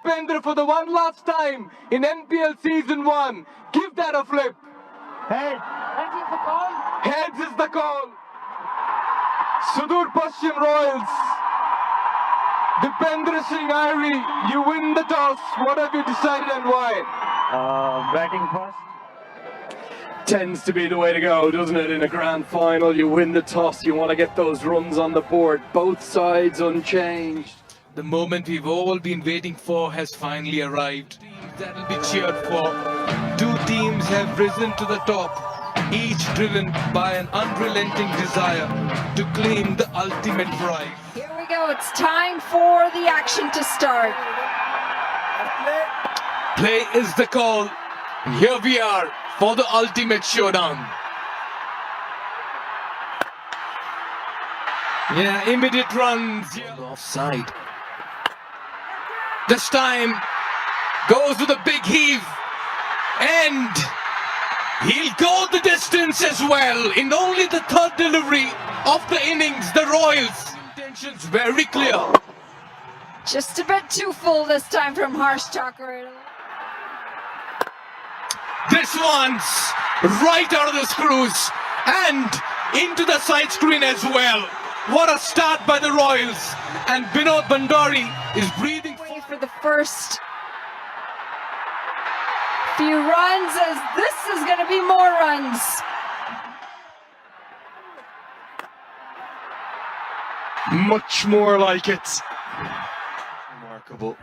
Dipendra for the one last time in NPL Season 1. Give that a flip. Head. Heads is the call. Heads is the call. Sudurpaschim Royals. Dipendra Singh Irie, you win the toss. What have you decided and why? Batting first. Tends to be the way to go, doesn't it? In a grand final, you win the toss, you want to get those runs on the board, both sides unchanged. The moment we've all been waiting for has finally arrived. That will be cheered for. Two teams have risen to the top, each driven by an unrelenting desire to claim the ultimate prize. Here we go, it's time for the action to start. Play is the call. And here we are for the ultimate showdown. Yeah, immediate runs. Offside. This time goes with a big heave. And he'll go the distance as well. In only the third delivery of the innings, the Royals' intentions very clear. Just a bit too full this time from Harsh Thakur. This one's right out of the screws and into the side screen as well. What a start by the Royals. And Binod Bhandari is breathing For the first few runs, as this is going to be more runs. Much more like it. Remarkable.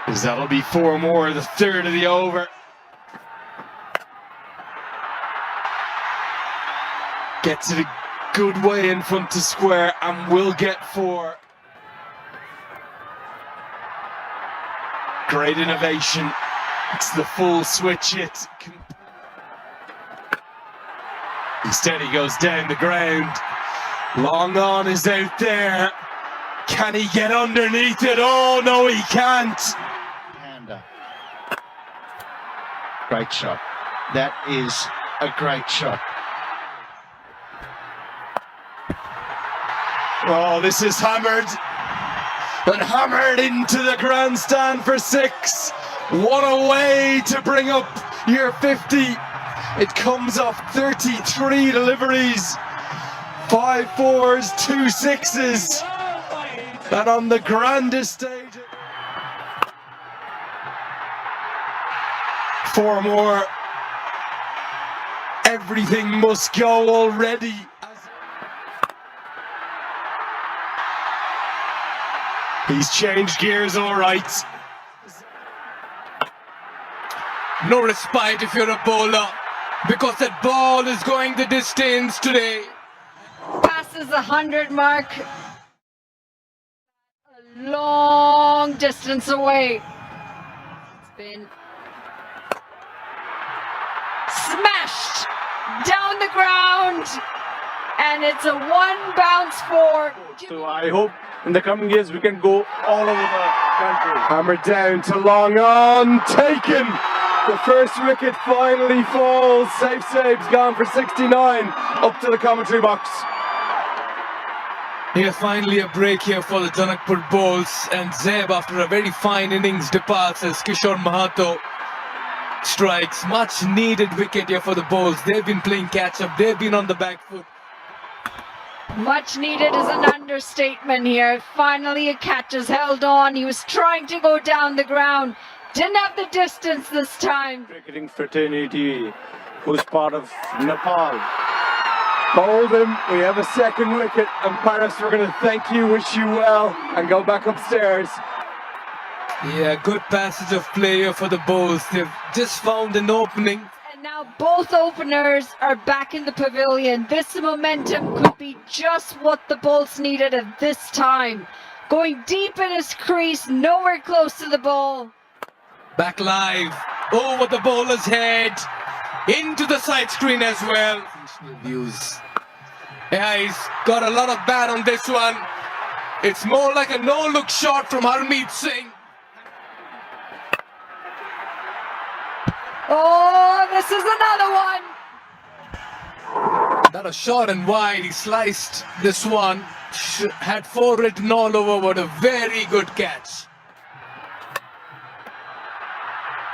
Because that'll be 4 more, the third of the over. Gets it a good way in front to square and will get 4. Great innovation. It's the full switch hit. Instead he goes down the ground. Long on is out there. Can he get underneath it? Oh no, he can't. Panda. Great shot. That is a great shot. Oh, this is hammered. And hammered into the grandstand for 6. What a way to bring up your 50. It comes off 33 deliveries. 5 4s, 2 6s. And on the grandest stage, 4 more. Everything must go already. He's changed gears all right. no respite if you're a bowler, because that ball is going the distance today. Passes the 100 mark. A long distance away. It's been smashed down the ground, and it's a 1 bounce 4. So I hope in the coming years we can go all over the country. Hammered down to long on, taken. The first wicket finally falls. Save's gone for 69. Up to the commentary box. Yeah, finally a break here for the Janakpur bowls, and Zeb, after a very fine innings, departs as Kishore Mahato strikes. Much needed wicket here for the bowls. They've been playing catch up. They've been on the back foot. Much needed is an understatement here. Finally a catch is held on. He was trying to go down the ground. Didn't have the distance this time. Cricketing fraternity, who's part of Nepal. Hold him. We have a second wicket. And Paris, we're going to thank you, wish you well, and go back upstairs. Yeah, good passage of play here for the bowls. They've just found an opening. And now both openers are back in the pavilion. This momentum could be just what the Bulls needed at this time. Going deep in his crease, nowhere close to the ball. Back live, over the bowler's head, into the side screen as well. Views. Yeah, he's got a lot of bat on this one. It's more like a no-look shot from Harmeet Singh. Oh, this is another one. That was short and wide. He sliced this one. Had 4 written all over. What a very good catch.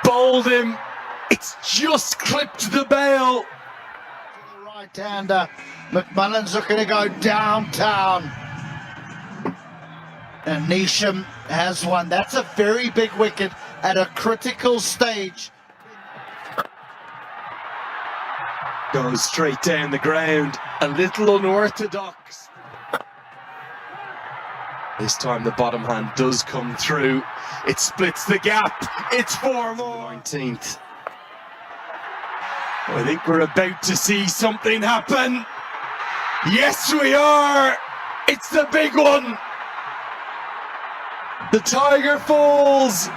Bowled him. It's just clipped the bail. Right-hander. McMullen's looking to go downtown. And Neesham has one. That's a very big wicket at a critical stage. Goes straight down the ground. A little unorthodox. This time the bottom hand does come through. It splits the gap. It's 4 more. 19th. I think we're about to see something happen. Yes, we are. It's the big one. The Tiger falls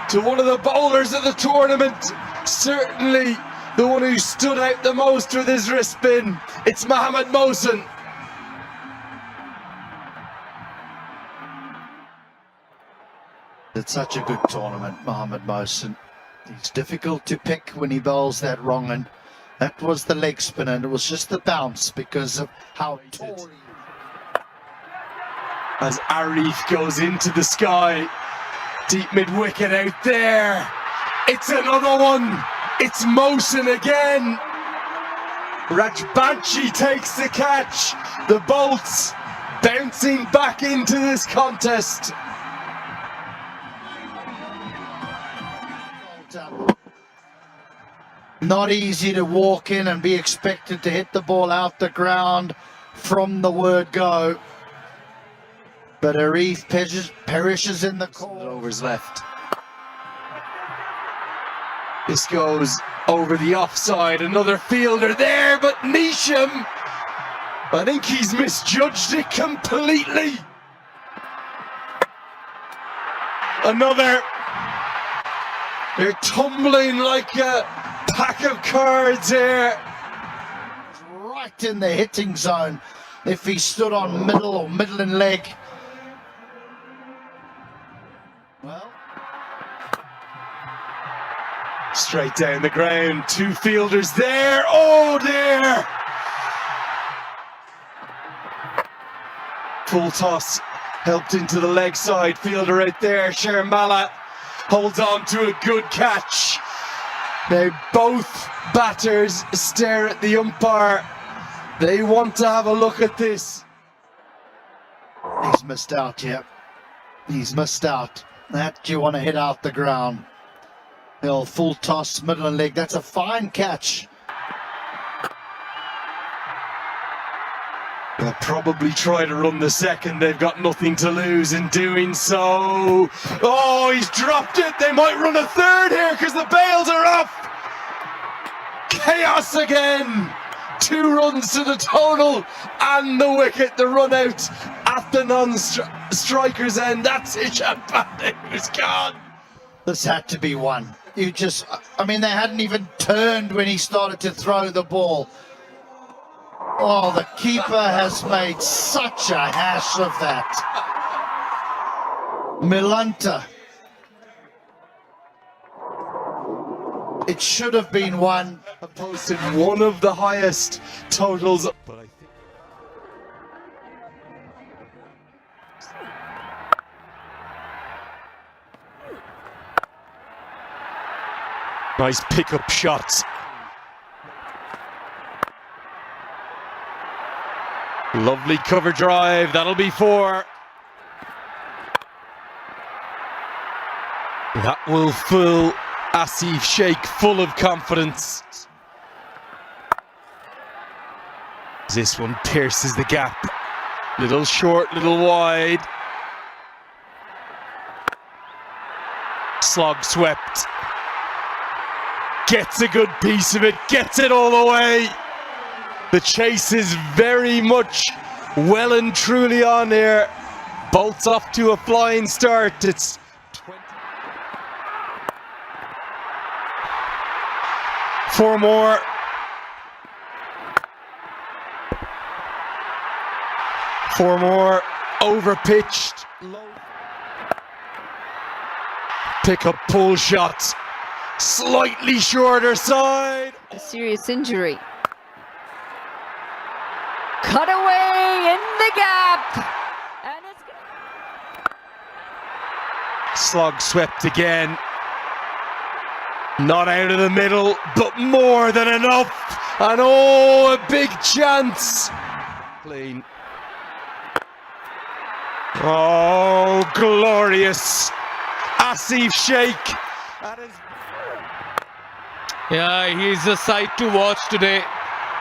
to one of the bowlers of the tournament. Certainly the one who stood out the most with his wrist spin. It's Mohammad Mohsin. It's such a good tournament, Mohammad Mohsin. He's difficult to pick when he bowls that wrong, and that was the leg spin, and it was just the bounce because of how tall he... As Arif goes into the sky, deep mid-wicket out there. It's another one. It's Mohsin again. Rajbanshi takes the catch. The bolts bouncing back into this contest. Not easy to walk in and be expected to hit the ball out the ground from the word go. But Arif perishes in the corner. Overs left. This goes over the offside. Another fielder there, but Neesham, I think he's misjudged it completely. Another. They're tumbling like a pack of cards here. Right in the hitting zone if he stood on middle or middling leg. Well, straight down the ground, 2 fielders there. Oh dear! Full toss helped into the leg side. Fielder out there, Sharmala holds on to a good catch. Now both batters stare at the umpire. They want to have a look at this. he's missed out, yeah. He's missed out. That you want to hit out the ground. He'll full toss, middle and leg. That's a fine catch. They'll probably try to run the second. They've got nothing to lose in doing so. Oh, he's dropped it. They might run a third here because the bails are off. Chaos again. 2 runs to the total and the wicket, the run out at the non-striker's end. That's Isham Pandey who's gone. This had to be one. I mean, they hadn't even turned when he started to throw the ball. Oh, the keeper has made such a hash of that. Milanta. It should have been one. Posted one of the highest totals. But I think nice pickup shots. Lovely cover drive. That'll be 4. That will fill Asif Sheikh full of confidence. This one pierces the gap. Little short, little wide. Slog swept. Gets a good piece of it. Gets it all the way. The chase is very much well and truly on here. Bolts off to a flying start. It's 4 more. Four more. Overpitched. Pick up pull shot. Slightly shorter side. A serious injury. cut away in the gap. And it's Slug swept again. Not out of the middle, but more than enough. And oh, a big chance. Clean. Oh, glorious. Asif Sheikh. Yeah, he's a sight to watch today.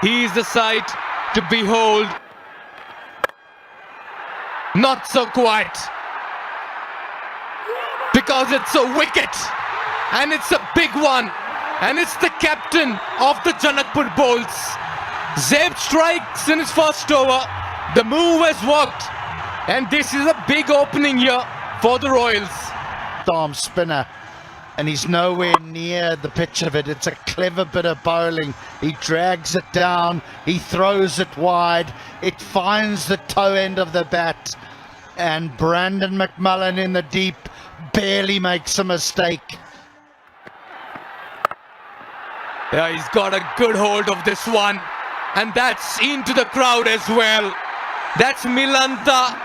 He's the sight to behold. Not so quiet. Because it's a wicket. And it's a big one. And it's the captain of the Janakpur Bulls. Zeb strikes in his first over. The move has worked. And this is a big opening here for the Royals. Arm spinner, and he's nowhere near the pitch of it. It's a clever bit of bowling. He drags it down, he throws it wide, it finds the toe end of the bat, and Brandon McMullen in the deep barely makes a mistake. Yeah, he's got a good hold of this one, and that's into the crowd as well. That's Milanta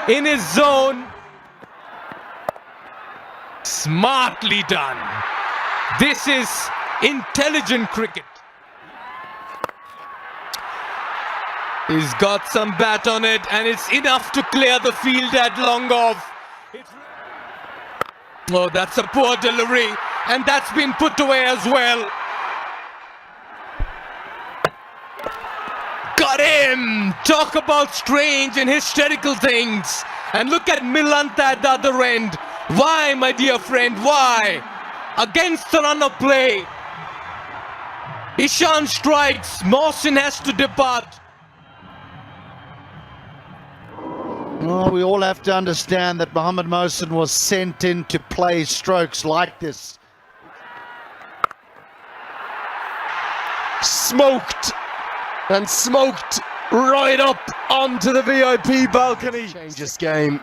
in his zone. Smartly done. This is intelligent cricket. He's got some bat on it, and it's enough to clear the field at long off. Oh, that's a poor delivery, and that's been put away as well. Got him! Talk about strange and hysterical things. And look at Milanta at the other end. Why, my dear friend, why? Against the run of play. Ishan strikes. Mohsin has to depart. Well, we all have to understand that Mohammad Mohsin was sent in to play strokes like this. Smoked and smoked right up onto the VIP balcony. Change this game.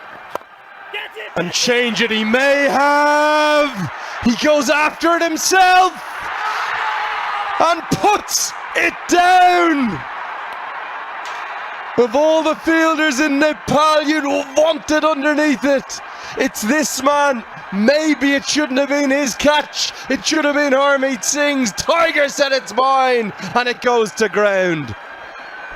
And change it he may have. He goes after it himself and puts it down. Of all the fielders in Nepal, you'd want it underneath it. It's this man. Maybe it shouldn't have been his catch. It should have been Harmeet Singh's. Tiger said it's mine, and it goes to ground.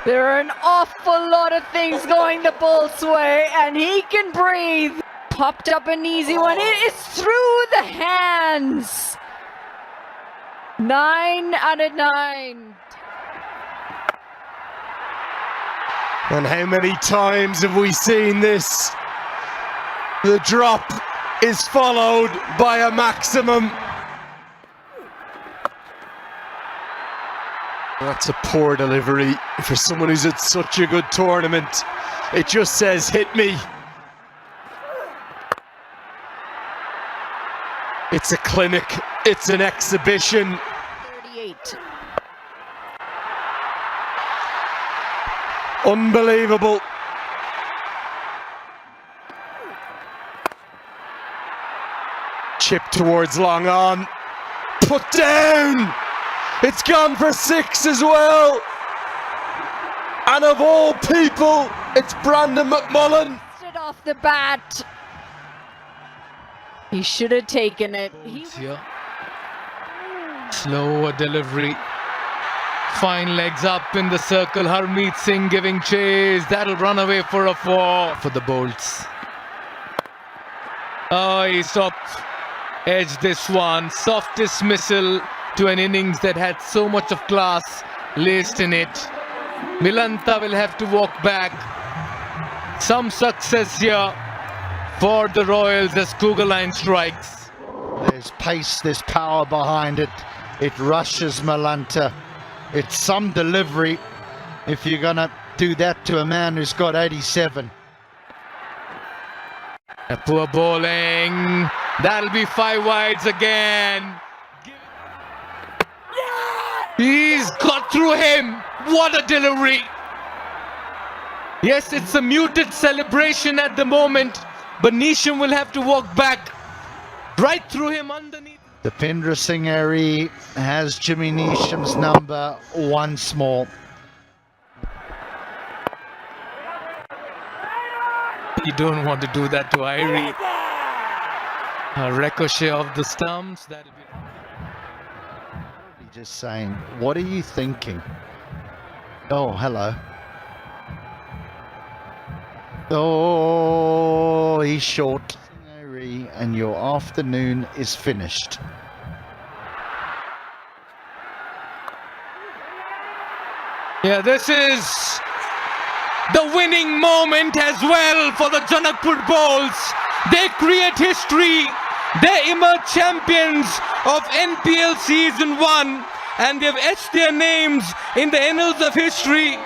There are an awful lot of things going the Bulls' way, and he can breathe. Popped up an easy one. It is through the hands. 9 out of 9. And how many times have we seen this? The drop is followed by a maximum. That's a poor delivery for someone who's at such a good tournament. It just says, hit me. It's a clinic, it's an exhibition. 38. Unbelievable. Chip towards long on. Put down. It's gone for 6 as well. And of all people, it's Brandon McMullen. It off the bat. He should have taken it. Here. Slower delivery. Fine legs up in the circle. Harmeet Singh giving chase. That'll run away for a 4 for the Bolts. Oh, he stopped. Edged this one. Soft dismissal to an innings that had so much of class laced in it. Milanta will have to walk back. Some success here for the Royals as Kugaline strikes. There's pace, there's power behind it. It rushes Milanta. It's some delivery if you're going to do that to a man who's got 87. A poor bowling. That'll be 5 wides again. He's got through him. What a delivery. Yes, it's a muted celebration at the moment, but Neesham will have to walk back right through him underneath. Dipendra Singh Airy has Jimmy Neesham's number once more. You don't want to do that to Irie. A ricochet of the stumps. That'll be. Just saying, what are you thinking? Oh, hello. Oh, he's short. And your afternoon is finished. Yeah, this is the winning moment as well for the Janakpur Bulls. They create history. They emerge champions of NPL Season 1, and they've etched their names in the annals of history,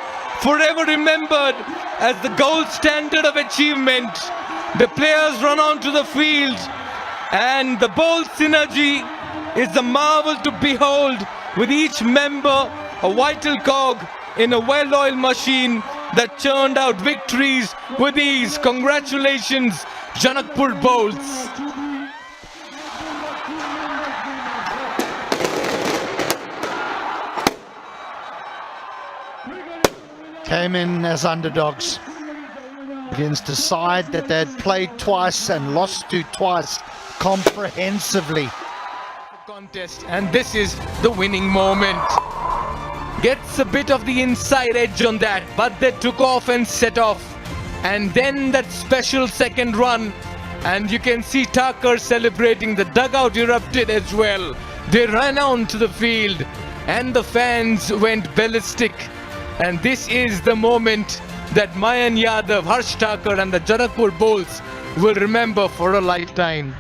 forever remembered as the gold standard of achievement. The players run onto the field, and the Bulls synergy is a marvel to behold, with each member a vital cog in a well-oiled machine that churned out victories with ease. Congratulations, Janakpur Bulls. Came in as underdogs against a side that they'd played twice and lost to twice comprehensively. Contest, and this is the winning moment. Gets a bit of the inside edge on that, but they took off and set off. And then that special second run, and you can see Tucker celebrating. The dugout erupted as well. They ran onto the field, and the fans went ballistic. And this is the moment that Mayan Yadav, Harsh Thakur and the Janakpur Bulls will remember for a lifetime.